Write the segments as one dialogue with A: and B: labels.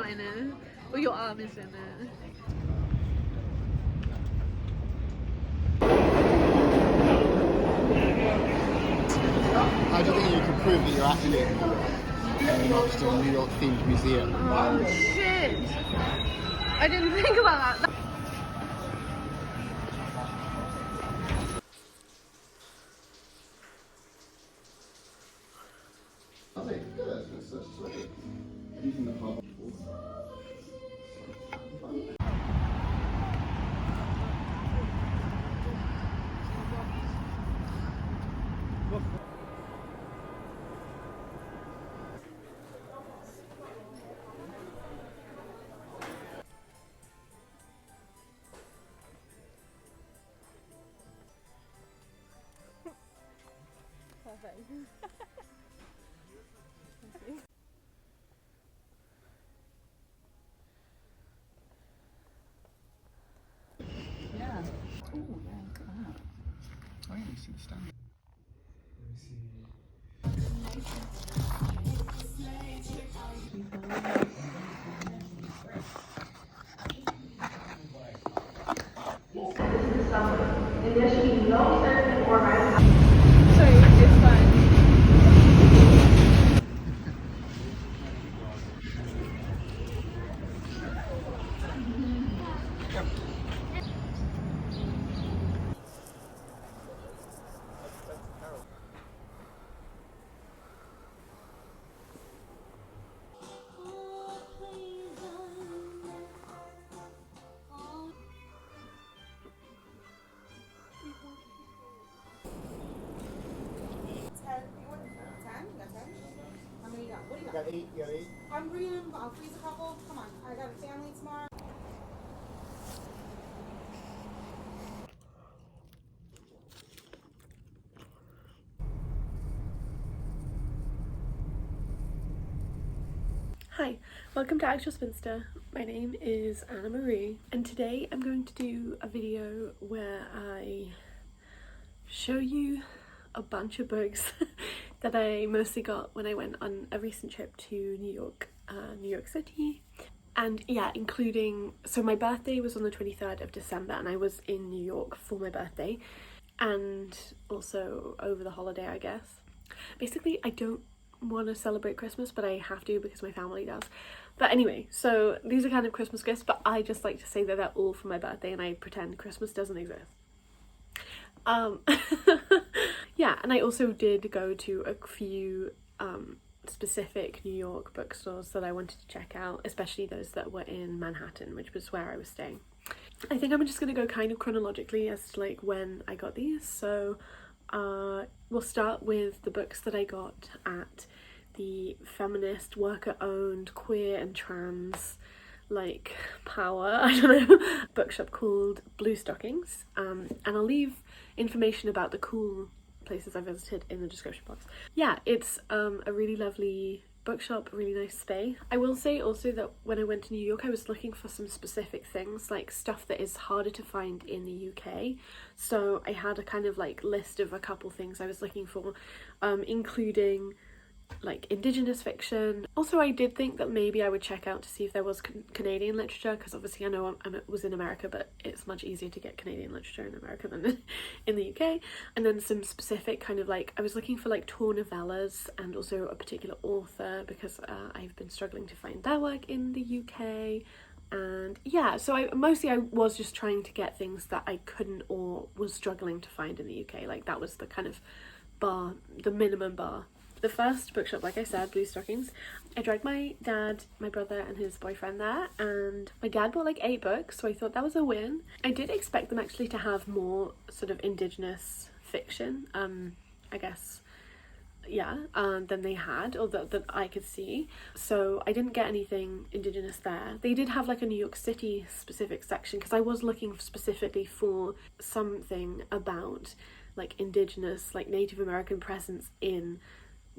A: not in it. Or your arm is in it.
B: I don't think you can prove that you're actually in New York. And you're not just in a New York themed museum.
A: Oh shit! I didn't think about that. Perfect.
B: Yeah. Oh, yeah, look at that. Oh, yeah, you see the stand.
A: Sorry, it's fine.
B: You got 8, you got 8.
C: I'm bringing them, I'll freeze a couple. Come on, I got a family tomorrow.
A: Hi, welcome to Actual Spinster. My name is Anna Marie, and today I'm going to do a video where I show you a bunch of books that I mostly got when I went on a recent trip to New York City. And yeah, including, so my birthday was on the 23rd of December and I was in New York for my birthday and also over the holiday, I guess. Basically, I don't want to celebrate Christmas, but I have to because my family does. But anyway, so these are kind of Christmas gifts, but I just like to say that they're all for my birthday and I pretend Christmas doesn't exist. Yeah, and I also did go to a few specific New York bookstores that I wanted to check out, especially those that were in Manhattan, which was where I was staying. I think I'm just gonna go kind of chronologically as to like when I got these. So we'll start with the books that I got at the feminist, worker-owned, queer and trans like power, I don't know, bookshop called Blue Stockings, and I'll leave information about the cool places I visited in the description box. Yeah, it's a really lovely bookshop, a really nice space. I will say also that when I went to New York I was looking for some specific things, like stuff that is harder to find in the UK, so I had a kind of like list of a couple things I was looking for, including like Indigenous fiction. Also, I did think that maybe I would check out to see if there was Canadian literature, because obviously I know I was in America, but it's much easier to get Canadian literature in America than in the UK. And then some specific kind of like, I was looking for like tour novellas and also a particular author, because I've been struggling to find their work in the UK. And yeah, so I was just trying to get things that I couldn't or was struggling to find in the UK. Like that was the kind of bar, the minimum bar. The first bookshop, like I said, Blue Stockings, I dragged my dad, my brother and his boyfriend there, and my dad bought like 8 books, so I thought that was a win. I did expect them actually to have more sort of Indigenous fiction, I guess, yeah, than they had, or that I could see. So I didn't get anything Indigenous there. They did have like a New York City specific section, because I was looking specifically for something about like Indigenous, like Native American presence in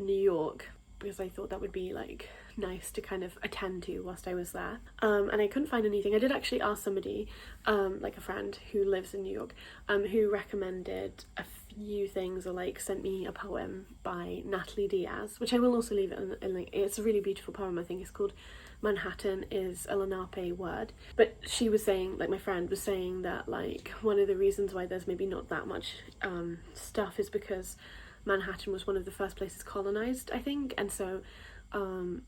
A: New York, because I thought that would be like nice to kind of attend to whilst I was there. And I couldn't find anything. I did actually ask somebody, like a friend who lives in New York, who recommended a few things, or like sent me a poem by Natalie Diaz, which I will also leave it in like, it's a really beautiful poem. I think it's called Manhattan is a Lenape word. But she was saying, like my friend was saying, that like one of the reasons why there's maybe not that much stuff is because Manhattan was one of the first places colonized, I think, and so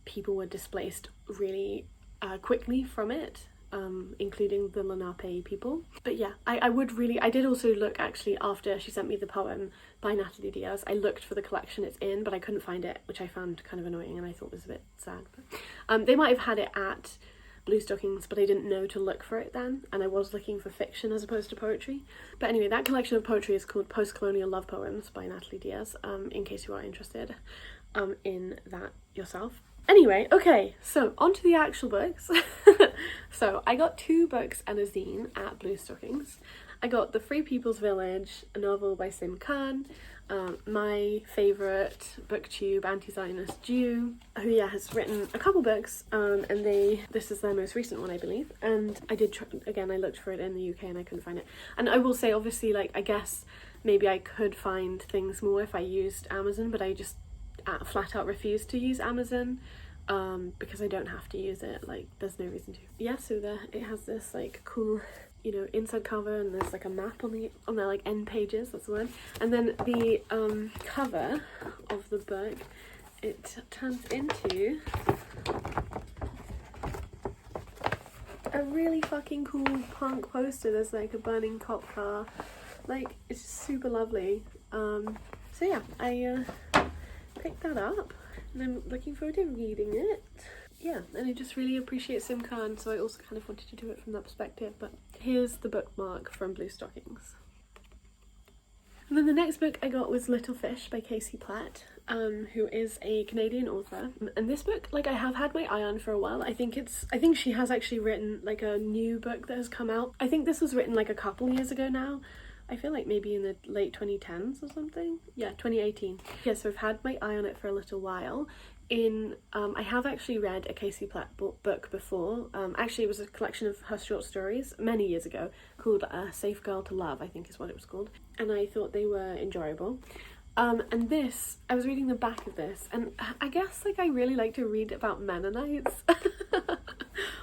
A: people were displaced really quickly from it, including the Lenape people. But yeah, I did also look, actually, after she sent me the poem by Natalie Diaz, I looked for the collection it's in, but I couldn't find it, which I found kind of annoying and I thought was a bit sad. But they might have had it at Blue Stockings, but I didn't know to look for it then, and I was looking for fiction as opposed to poetry. But anyway, that collection of poetry is called Post-Colonial Love Poems by Natalie Diaz, in case you are interested in that yourself. Anyway, okay, so on to the actual books. So I got 2 books and a zine at Blue Stockings. I got The Free People's Village, a novel by Sim Khan, my favourite booktube anti-Zionist Jew, who has written a couple books, and this is their most recent one, I believe. And I did again, I looked for it in the UK and I couldn't find it. And I will say, obviously, like, I guess maybe I could find things more if I used Amazon, but I just flat out refuse to use Amazon, because I don't have to use it. Like, there's no reason to. Yeah, so it has this like cool, you know, inside cover, and there's like a map on their like end pages, that's the word. And then the cover of the book, it turns into a really fucking cool punk poster. There's like a burning cop car, like, it's super lovely. So yeah, I picked that up and I'm looking forward to reading it. Yeah, and I just really appreciate Sim Khan, so I also kind of wanted to do it from that perspective. But here's the bookmark from Blue Stockings. And then the next book I got was Little Fish by Casey Platt, who is a Canadian author. And this book, like, I have had my eye on for a while. I think she has actually written like a new book that has come out. I think this was written like a couple years ago now. I feel like maybe in the late 2010s or something. Yeah, 2018. Yeah, so I've had my eye on it for a little while. I have actually read a Casey Platt book before. Actually, it was a collection of her short stories many years ago called Safe Girl to Love, I think is what it was called. And I thought they were enjoyable. And this, I was reading the back of this, and I guess, like, I really like to read about Mennonites.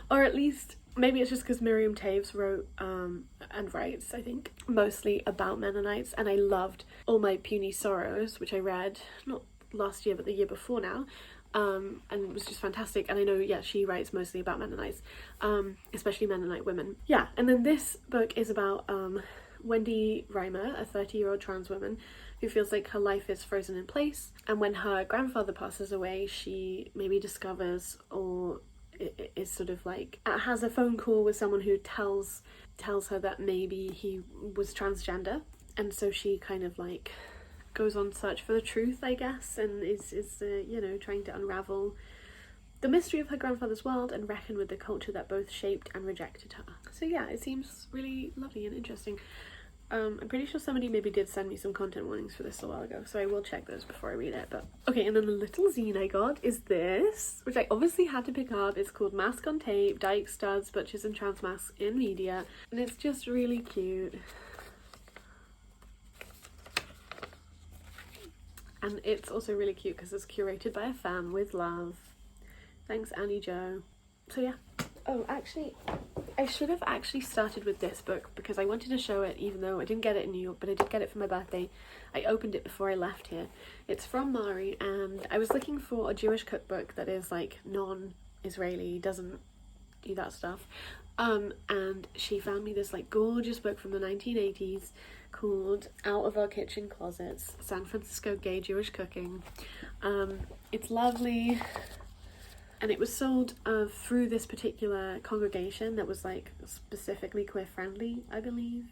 A: Or at least, maybe it's just because Miriam Toews wrote and writes, I think, mostly about Mennonites, and I loved All My Puny Sorrows, which I read, not last year, but the year before now, and it was just fantastic. And I know, yeah, she writes mostly about Mennonites, especially Mennonite women. Yeah, and then this book is about Wendy Reimer, a 30-year-old trans woman who feels like her life is frozen in place, and when her grandfather passes away, she maybe discovers, or is sort of like, has a phone call with someone who tells her that maybe he was transgender, and so she kind of like goes on search for the truth, I guess, and is you know, trying to unravel the mystery of her grandfather's world and reckon with the culture that both shaped and rejected her. So yeah, it seems really lovely and interesting. I'm pretty sure somebody maybe did send me some content warnings for this a while ago, so I will check those before I read it. But okay, and then the little zine I got is this, which I obviously had to pick up. It's called Mask on Tape, Dyke Studs, Butchers and Trans Masks in Media, and it's just really cute. And it's also really cute because it's curated by a fan with love. Thanks, Annie Jo. So yeah. Oh, actually, I should have actually started with this book because I wanted to show it, even though I didn't get it in New York, but I did get it for my birthday. I opened it before I left here. It's from Mari, and I was looking for a Jewish cookbook that is like non-Israeli, doesn't do that stuff. And she found me this like gorgeous book from the 1980s called Out of Our Kitchen Closets, San Francisco Gay Jewish Cooking. It's lovely. And it was sold through this particular congregation that was like specifically queer friendly, I believe,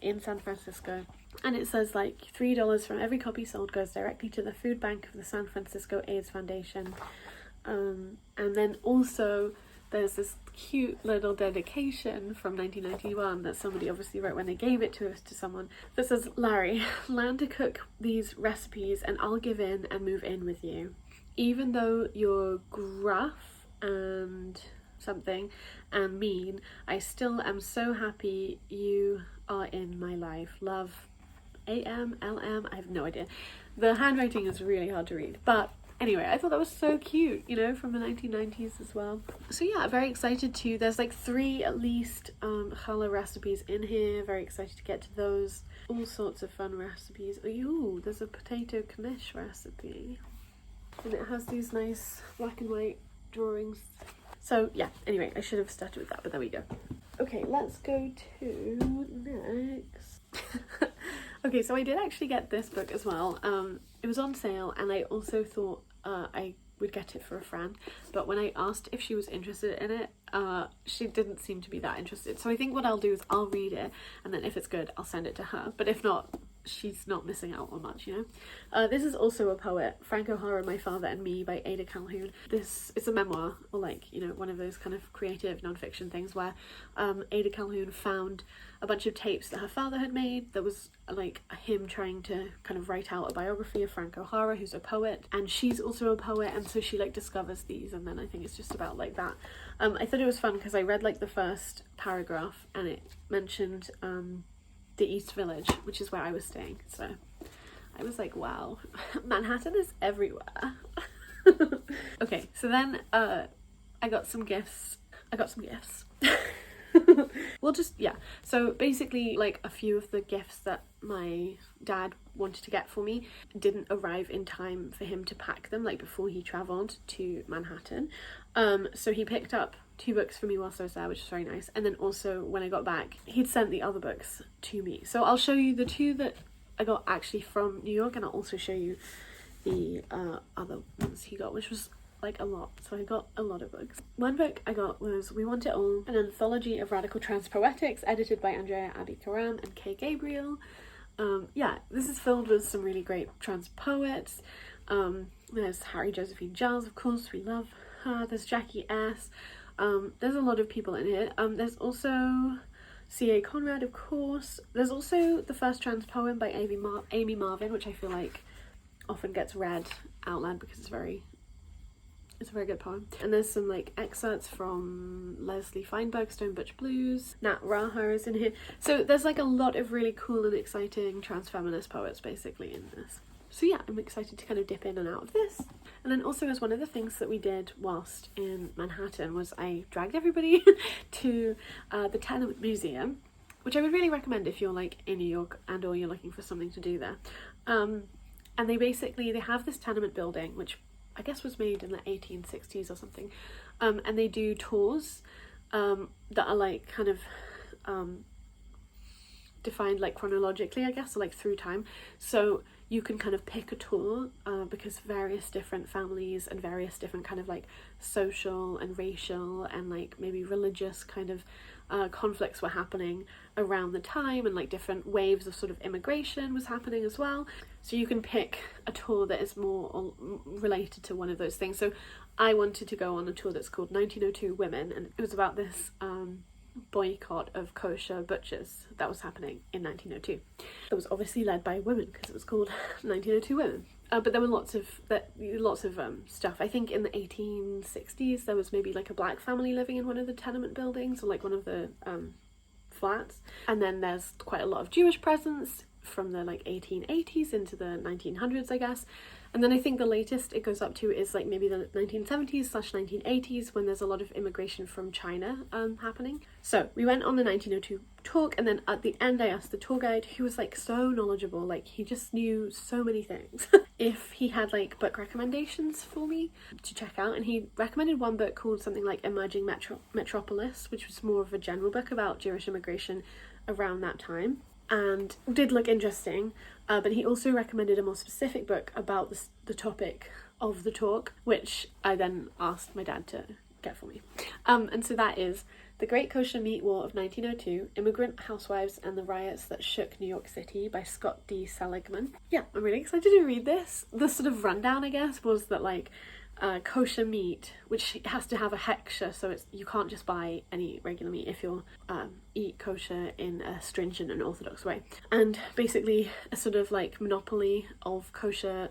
A: in San Francisco. And it says like $3 from every copy sold goes directly to the food bank of the San Francisco AIDS Foundation. And then also there's this cute little dedication from 1991 that somebody obviously wrote when they gave it to someone that says, "Larry, learn to cook these recipes and I'll give in and move in with you. Even though you're gruff and something and mean, I still am so happy you are in my life. Love, AM, LM, I have no idea." The handwriting is really hard to read, but Anyway, I thought that was so cute, you know, from the 1990s as well. So yeah, very excited to, there's like 3 at least challah recipes in here. Very excited to get to those. All sorts of fun recipes. Ooh, there's a potato knish recipe. And it has these nice black and white drawings. So yeah, anyway, I should have started with that, but there we go. Okay, let's go to next. Okay, so I did actually get this book as well. It was on sale, and I also thought I would get it for a friend, but when I asked if she was interested in it, she didn't seem to be that interested. So I think what I'll do is I'll read it, and then if it's good, I'll send it to her. But if not, she's not missing out on much, you know. This is also a poet, Frank O'Hara, My Father and Me by Ada Calhoun. This is a memoir, or like, you know, one of those kind of creative non-fiction things where Ada Calhoun found a bunch of tapes that her father had made that was like him trying to kind of write out a biography of Frank O'Hara, who's a poet, and she's also a poet, and so she like discovers these, and then I think it's just about like that. I thought it was fun because I read like the first paragraph, and it mentioned the East Village, which is where I was staying, so I was like, wow, Manhattan is everywhere. Okay, so then I got some gifts. Well, just, yeah, so basically like a few of the gifts that my dad wanted to get for me didn't arrive in time for him to pack them, like before he travelled to Manhattan. So he picked up 2 books for me whilst I was there, which is very nice, and then also when I got back he'd sent the other books to me. So I'll show you the 2 that I got actually from New York, and I'll also show you the other ones he got, which was like a lot. So I got a lot of books. One book I got was We Want It All, an anthology of radical trans poetics edited by Andrea Abbey Karam and Kay Gabriel. Yeah, this is filled with some really great trans poets. There's Harry Josephine Giles, of course, we love her. There's Jackie S. There's a lot of people in here. There's also C.A. Conrad, of course. There's also the first trans poem by Amy Marvin, which I feel like often gets read out loud because it's a very good poem. And there's some like excerpts from Leslie Feinberg, Stone Butch Blues. Nat Raha is in here. So there's like a lot of really cool and exciting trans feminist poets basically in this. So yeah, I'm excited to kind of dip in and out of this. And then also, as one of the things that we did whilst in Manhattan was I dragged everybody to the Tenement Museum, which I would really recommend if you're like in New York and or you're looking for something to do there. And they have this tenement building, which I guess was made in the 1860s or something, and they do tours that are like kind of defined like chronologically, I guess, or like through time. So you can kind of pick a tour because various different families and various different kind of like social and racial and like maybe religious kind of conflicts were happening around the time, and like different waves of sort of immigration was happening as well. So you can pick a tour that is more related to one of those things. So I wanted to go on a tour that's called 1902 Women, and it was about this boycott of kosher butchers that was happening in 1902. It was obviously led by women because it was called 1902 Women. But there were lots of stuff. I think in the 1860s there was maybe like a black family living in one of the tenement buildings, or like one of the flats. And then there's quite a lot of Jewish presence from the like 1880s into the 1900s, I guess. And then I think the latest it goes up to is like maybe the 1970s/1980s, when there's a lot of immigration from China happening. So we went on the 1902 talk, and then at the end I asked the tour guide, who was like so knowledgeable, like he just knew so many things, if he had like book recommendations for me to check out. And he recommended one book called something like Emerging Metropolis, which was more of a general book about Jewish immigration around that time, and did look interesting, but he also recommended a more specific book about the topic of the talk, which I then asked my dad to get for me. And so that is The Great Kosher Meat War of 1902, Immigrant Housewives and the Riots That Shook New York City by Scott D. Seligman. Yeah, I'm really excited to read this. The sort of rundown, I guess, was that like kosher meat, which has to have a hechsher, so you can't just buy any regular meat if you'll eat kosher in a stringent and orthodox way. And basically a sort of like monopoly of kosher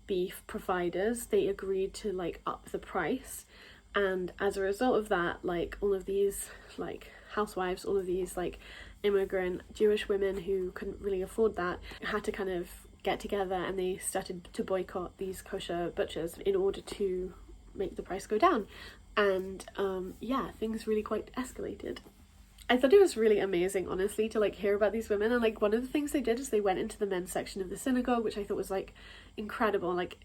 A: beef providers, they agreed to like up the price, and as a result of that, like all of these like housewives, all of these like immigrant Jewish women who couldn't really afford that had to kind of get together and they started to boycott these kosher butchers in order to make the price go down. And yeah, things really quite escalated. I thought it was really amazing, honestly, to like hear about these women. And like one of the things they did is they went into the men's section of the synagogue, which I thought was like incredible. Like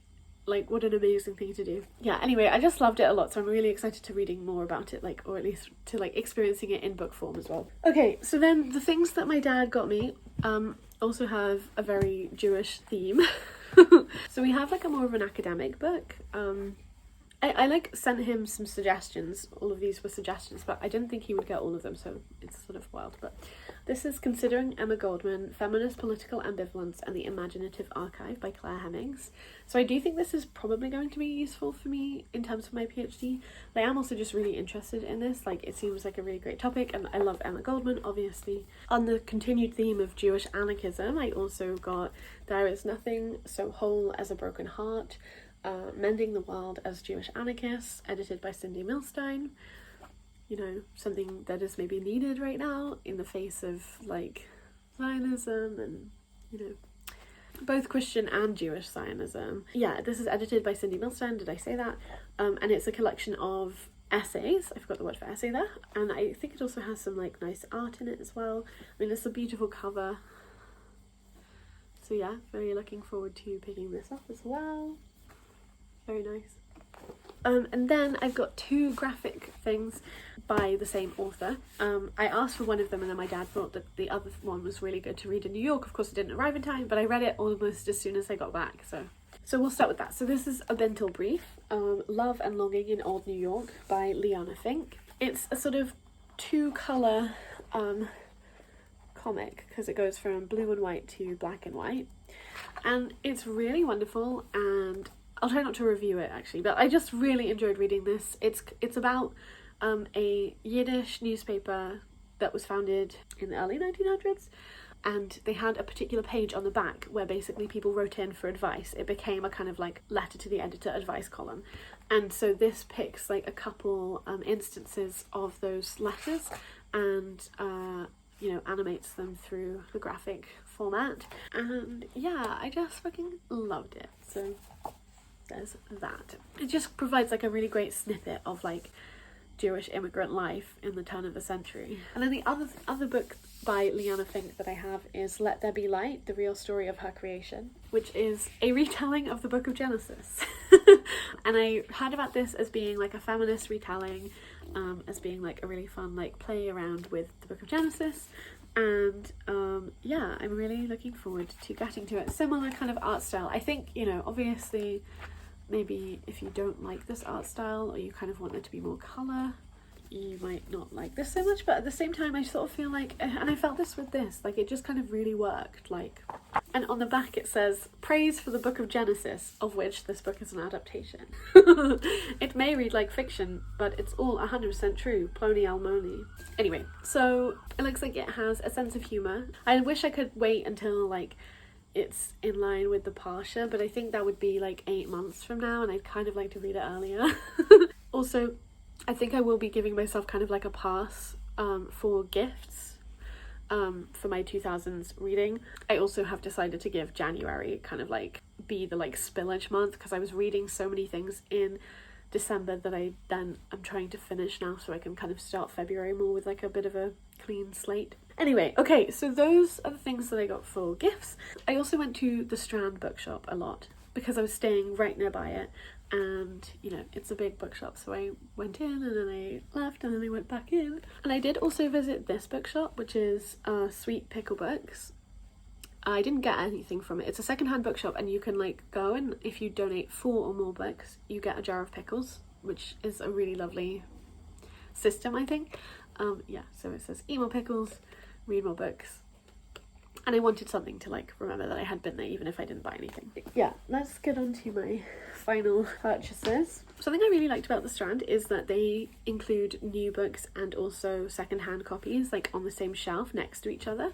A: what an amazing thing to do. Yeah, anyway, I just loved it a lot, so I'm really excited to reading more about it, like, or at least to like experiencing it in book form as well. Okay, so then the things that my dad got me also have a very Jewish theme. So we have like a more of an academic book. I like sent him some suggestions. All of these were suggestions, but I didn't think he would get all of them, so it's sort of wild. But this is Considering Emma Goldman, Feminist Political Ambivalence and the Imaginative Archive by Claire Hemmings. So I do think this is probably going to be useful for me in terms of my PhD. I am also just really interested in this. Like, it seems like a really great topic, and I love Emma Goldman, obviously. On the continued theme of Jewish anarchism, I also got There Is Nothing So Whole as a Broken Heart, Mending the World as Jewish Anarchists, edited by Cindy Milstein. You know, something that is maybe needed right now in the face of like Zionism and, you know, both Christian and Jewish Zionism. Yeah, this is edited by Cindy Milstein, did I say that? And it's a collection of essays. I forgot the word for essay there. And I think it also has some like nice art in it as well. I mean, it's a beautiful cover. So yeah, very looking forward to picking this up as well. Very nice. And then I've got two graphic things by the same author. I asked for one of them and then my dad thought that the other one was really good to read in New York. Of course it didn't arrive in time, but I read it almost as soon as I got back. So we'll start with that. So this is A Bintel Brief, Love and Longing in Old New York by Liana Fink. It's a sort of two-colour comic because it goes from blue and white to black and white. And it's really wonderful, and I'll try not to review it actually, but I just really enjoyed reading this. It's about a Yiddish newspaper that was founded in the early 1900s, and they had a particular page on the back where basically people wrote in for advice. It became a kind of like letter to the editor advice column, and so this picks like a couple instances of those letters and you know, animates them through the graphic format. And yeah, I just fucking loved it. So there's that. It just provides like a really great snippet of like Jewish immigrant life in the turn of the century. And then the other book by Liana Fink that I have is Let There Be Light, The Real Story of Her Creation, which is a retelling of the Book of Genesis. And I heard about this as being like a feminist retelling, as being like a really fun like play around with the Book of Genesis. And yeah, I'm really looking forward to getting to it. Similar kind of art style. I think, you know, obviously maybe if you don't like this art style or you kind of want there to be more colour, you might not like this so much, but at the same time I sort of feel like, and I felt this with this, like it just kind of really worked, like. And on the back it says, praise for the Book of Genesis, of which this book is an adaptation. It may read like fiction, but it's all 100% true, Plony Almoni. Anyway, so it looks like it has a sense of humour. I wish I could wait until like it's in line with the Parsha, but I think that would be like 8 months from now, and I'd kind of like to read it earlier. Also, I think I will be giving myself kind of like a pass for gifts for my 2000s reading. I also have decided to give January kind of like be the like spillage month, because I was reading so many things in December that I'm trying to finish now, so I can kind of start February more with like a bit of a clean slate. Anyway, okay, so those are the things that I got for gifts. I also went to the Strand bookshop a lot because I was staying right nearby it, and you know, it's a big bookshop, so I went in and then I left and then I went back in. And I did also visit this bookshop, which is Sweet Pickle Books. I didn't get anything from it. It's a secondhand bookshop, and you can like go, and if you donate 4 or more books you get a jar of pickles, which is a really lovely system, I think. Yeah, so it says eat more pickles, read more books, and I wanted something to like remember that I had been there even if I didn't buy anything. Yeah, let's get on to my final purchases. Something I really liked about the Strand is that they include new books and also secondhand copies like on the same shelf next to each other,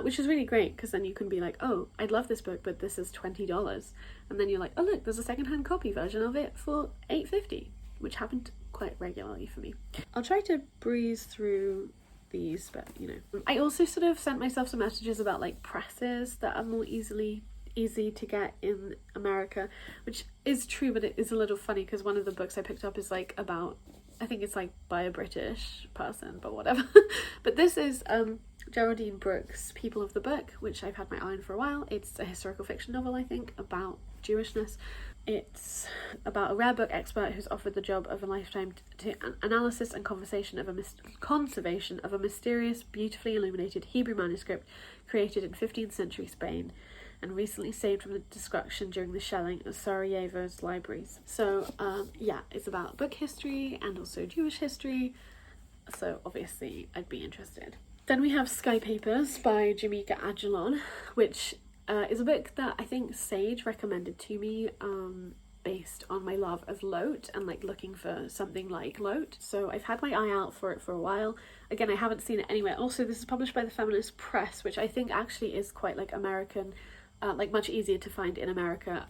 A: which is really great, because then you can be like, oh, I'd love this book, but this is $20, and then you're like, oh look, there's a secondhand copy version of it for $8.50, which happened quite regularly for me. I'll try to breeze through these, but you know. I also sort of sent myself some messages about like presses that are more easily easy to get in America, which is true, but it is a little funny because one of the books I picked up is like about, I think it's like by a British person, but whatever. But this is Geraldine Brooks' People of the Book, which I've had my eye on for a while. It's a historical fiction novel, I think, about Jewishness. It's about a rare book expert who's offered the job of a lifetime to analysis and conservation of a mysterious, beautifully illuminated Hebrew manuscript created in 15th century Spain and recently saved from the destruction during the shelling of Sarajevo's libraries. So yeah, it's about book history and also Jewish history, so obviously I'd be interested. Then we have Sky Papers by Jamika Ajalon, which is a book that I think Sage recommended to me based on my love of Lote and like looking for something like Lote. So I've had my eye out for it for a while. Again, I haven't seen it anywhere. Also, this is published by the Feminist Press, which I think actually is quite like American, like much easier to find in America.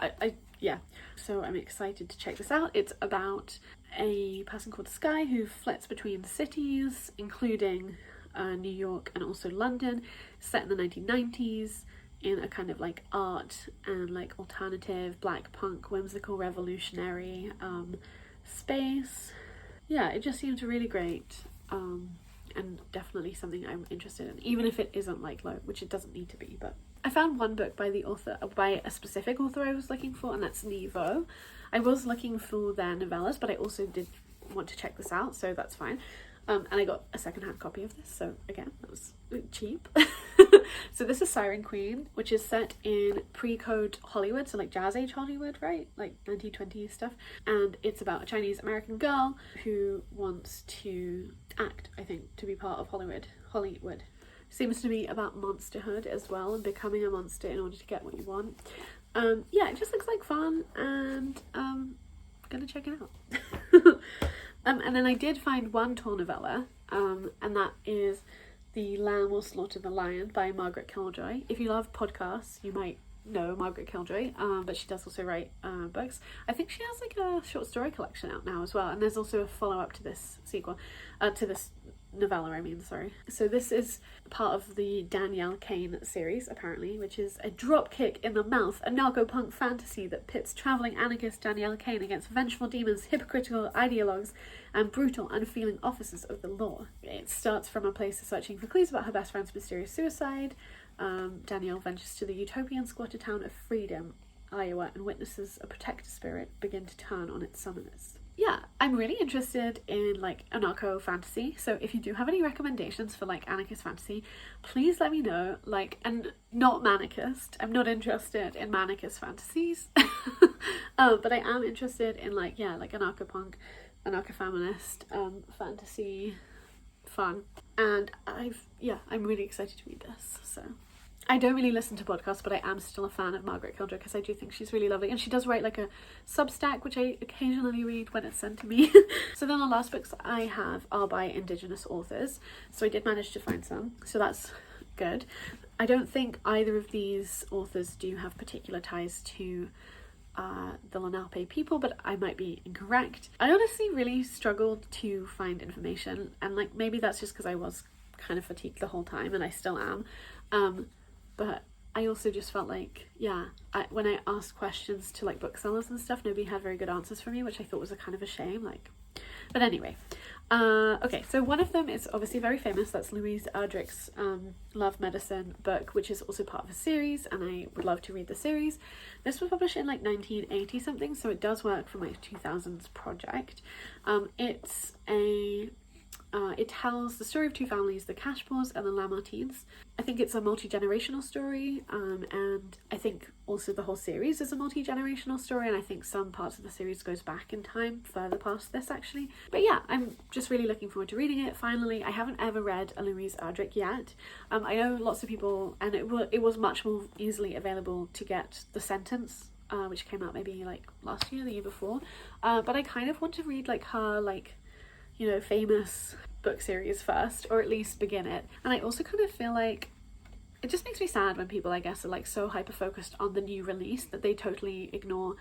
A: Yeah, so I'm excited to check this out. It's about a person called Sky who flits between cities, including New York and also London, set in the 1990s. In a kind of like art and like alternative black punk whimsical revolutionary space. Yeah, it just seems really great and definitely something I'm interested in, even if it isn't like Low, which it doesn't need to be. But I found one book by a specific author I was looking for, and that's Nevo. I was looking for their novellas, but I also did want to check this out, so that's fine. And I got a secondhand copy of this, so again, that was cheap. So this is Siren Queen, which is set in pre-code Hollywood, so like Jazz Age Hollywood, right? Like 1920s stuff. And it's about a Chinese American girl who wants to act, I think, to be part of Hollywood. Seems to be about monsterhood as well, and becoming a monster in order to get what you want. Yeah, it just looks like fun, and gonna check it out. And then I did find one tall novella, and that is The Lamb Will Slaughter the Lion by Margaret Killjoy. If you love podcasts, you might know Margaret Killjoy, but she does also write books. I think she has like a short story collection out now as well, and there's also a follow-up to this to this novella, I mean, sorry. So this is part of the Danielle Kane series, apparently, which is a dropkick in the mouth, a narco-punk fantasy that pits travelling anarchist Danielle Kane against vengeful demons, hypocritical ideologues, and brutal, unfeeling officers of the law. It starts from a place of searching for clues about her best friend's mysterious suicide. Danielle ventures to the utopian squatter town of Freedom, Iowa, and witnesses a protector spirit begin to turn on its summoners. Yeah, I'm really interested in like anarcho fantasy, so if you do have any recommendations for like anarchist fantasy, please let me know. Like, and not manicist, I'm not interested in manicist fantasies. But I am interested in like, yeah, like anarcho-punk, anarcho-feminist fantasy fun, and I'm really excited to read this. So I don't really listen to podcasts, but I am still a fan of Margaret Killjoy because I do think she's really lovely, and she does write like a Substack, which I occasionally read when it's sent to me. So then the last books I have are by Indigenous authors, so I did manage to find some, so that's good. I don't think either of these authors do have particular ties to the Lenape people, but I might be incorrect. I honestly really struggled to find information, and like maybe that's just because I was kind of fatigued the whole time, and I still am. But I also just felt like, yeah, when I asked questions to like booksellers and stuff, nobody had very good answers for me, which I thought was a kind of a shame. Like, but anyway, okay, so one of them is obviously very famous. That's Louise Erdrich's Love Medicine book, which is also part of a series, and I would love to read the series. This was published in like 1980 something, so it does work for my 2000s project. It tells the story of two families, the Cashpaws and the Lamartines. I think it's a multi-generational story, and I think also the whole series is a multi-generational story, and I think some parts of the series goes back in time, further past this actually. But yeah, I'm just really looking forward to reading it, finally. I haven't ever read a Louise Erdrich yet. I know lots of people, and it was much more easily available to get The Sentence, which came out maybe like last year, the year before. But I kind of want to read like her, like, you know, famous book series first, or at least begin it. And I also kind of feel like it just makes me sad when people, I guess, are like so hyper focused on the new release that they totally ignore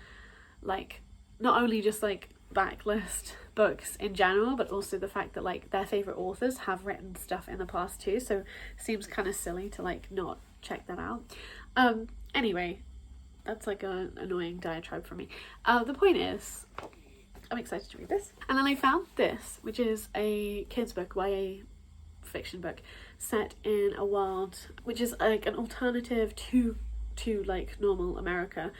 A: like not only just like backlist books in general, but also the fact that like their favorite authors have written stuff in the past too, so it seems kind of silly to like not check that out. Anyway, That's like an annoying diatribe from me. The point is, I'm excited to read this. And then I found this, which is a kids book, YA fiction book, set in a world which is like an alternative to like normal America,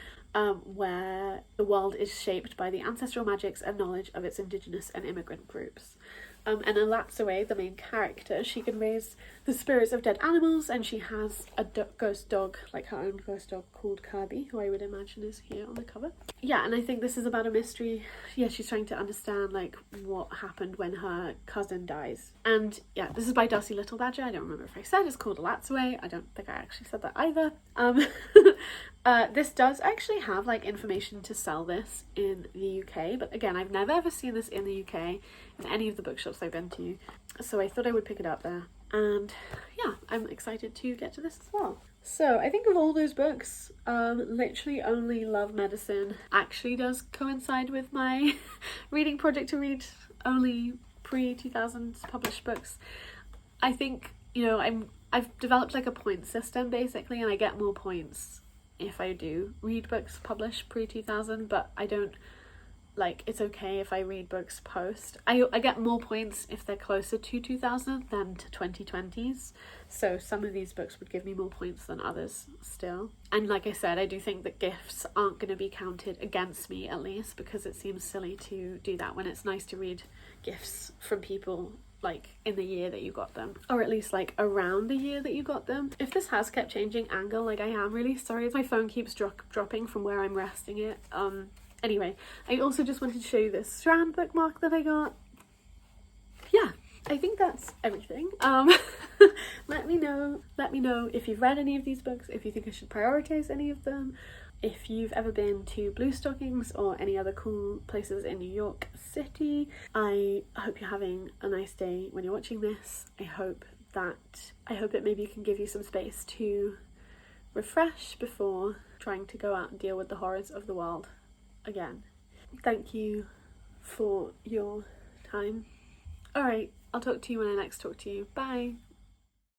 A: where the world is shaped by the ancestral magics and knowledge of its indigenous and immigrant groups. And Alatsue, the main character, she can raise the spirits of dead animals, and she has a ghost dog, like her own ghost dog, called Kirby, who I would imagine is here on the cover. Yeah, and I think this is about a mystery. Yeah, she's trying to understand like what happened when her cousin dies. And yeah, this is by Darcy Littlebadger. I don't remember if I said it's called Alatsue. I don't think I actually said that either. This does actually have like information to sell this in the UK, but again, I've never ever seen this in the UK in any of the bookshops I've been to, so I thought I would pick it up there. And yeah, I'm excited to get to this as well. So I think of all those books, literally only Love Medicine actually does coincide with my reading project to read only pre-2000s published books. I think, you know, I've developed like a point system basically, and I get more points if I do read books published pre-2000, but I don't, like, it's okay if I read books post. I get more points if they're closer to 2000 than to 2020s, so some of these books would give me more points than others still. And like I said, I do think that gifts aren't going to be counted against me, at least, because it seems silly to do that when it's nice to read gifts from people like in the year that you got them, or at least like around the year that you got them. If this has kept changing angle, like, I am really sorry if my phone keeps dropping from where I'm resting it. Anyway, I also just wanted to show you this Strand bookmark that I got. Yeah, I think that's everything. Let me know if you've read any of these books, if you think I should prioritize any of them, if you've ever been to Blue Stockings or any other cool places in New York City. I hope you're having a nice day when you're watching this. I hope it maybe can give you some space to refresh before trying to go out and deal with the horrors of the world again. Thank you for your time. Alright, I'll talk to you when I next talk to you. Bye!